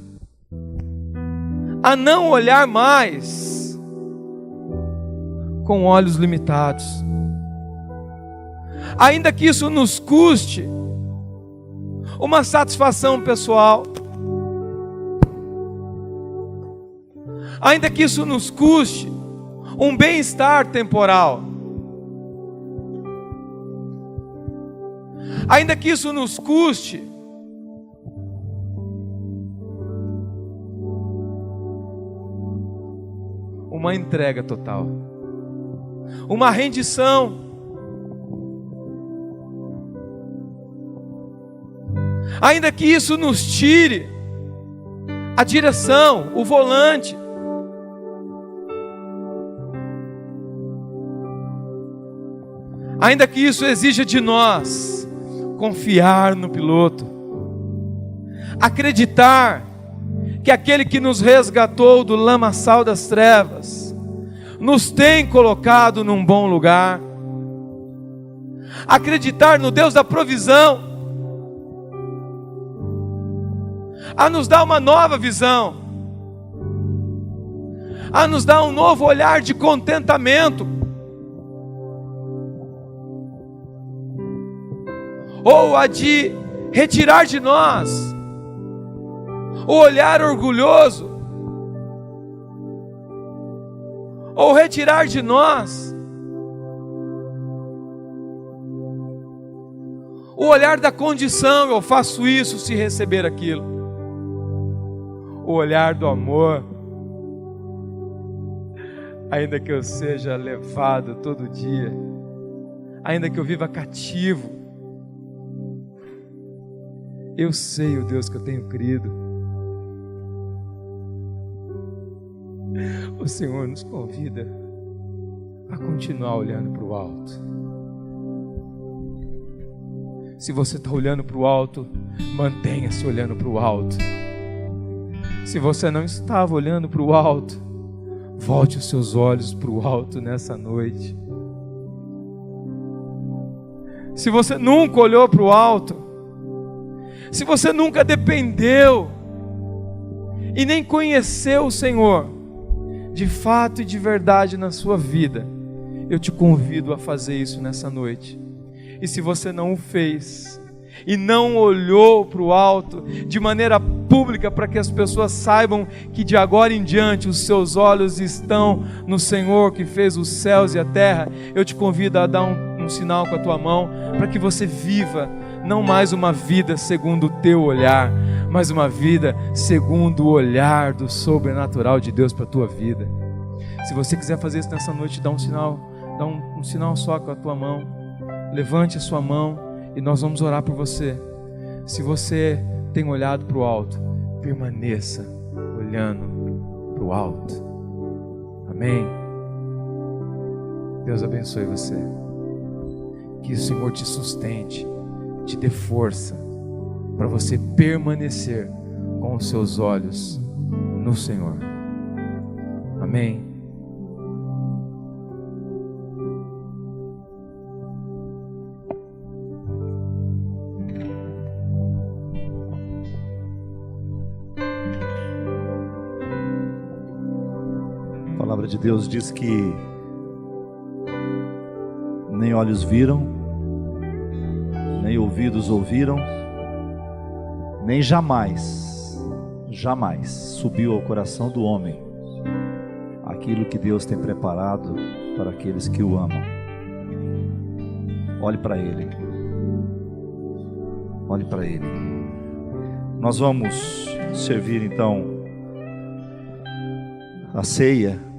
a não olhar mais com olhos limitados, ainda que isso nos custe uma satisfação pessoal, ainda que isso nos custe um bem-estar temporal, ainda que isso nos custe uma entrega total, uma rendição. Ainda que isso nos tire a direção, o volante. Ainda que isso exija de nós confiar no piloto, acreditar que aquele que nos resgatou do lamaçal das trevas nos tem colocado num bom lugar, acreditar no Deus da provisão, a nos dar uma nova visão, a nos dar um novo olhar de contentamento, ou a de retirar de nós o olhar orgulhoso, ou retirar de nós o olhar da condição, eu faço isso se receber aquilo. O olhar do amor, ainda que eu seja levado todo dia, ainda que eu viva cativo, eu sei o Deus que eu tenho crido. O Senhor nos convida a continuar olhando para o alto. Se você está olhando para o alto, mantenha-se olhando para o alto. Se você não estava olhando para o alto, volte os seus olhos para o alto nessa noite. Se você nunca olhou para o alto, se você nunca dependeu e nem conheceu o Senhor de fato e de verdade na sua vida, eu te convido a fazer isso nessa noite. E se você não o fez, e não olhou para o alto de maneira pública, para que as pessoas saibam que de agora em diante os seus olhos estão no Senhor que fez os céus e a terra, eu te convido a dar um sinal com a tua mão, para que você viva não mais uma vida segundo o teu olhar, mas uma vida segundo o olhar do sobrenatural de Deus para a tua vida. Se você quiser fazer isso nessa noite, dá um sinal só com a tua mão, levante a sua mão e nós vamos orar por você. Se você tem olhado para o alto, permaneça olhando para o alto. Amém? Deus abençoe você, que o Senhor te sustente, te dê força para você permanecer com os seus olhos no Senhor. Amém? A palavra de Deus diz que nem olhos viram, nem ouvidos ouviram, nem jamais subiu ao coração do homem aquilo que Deus tem preparado para aqueles que o amam. Olhe para Ele. Olhe para Ele. Nós vamos servir então a ceia.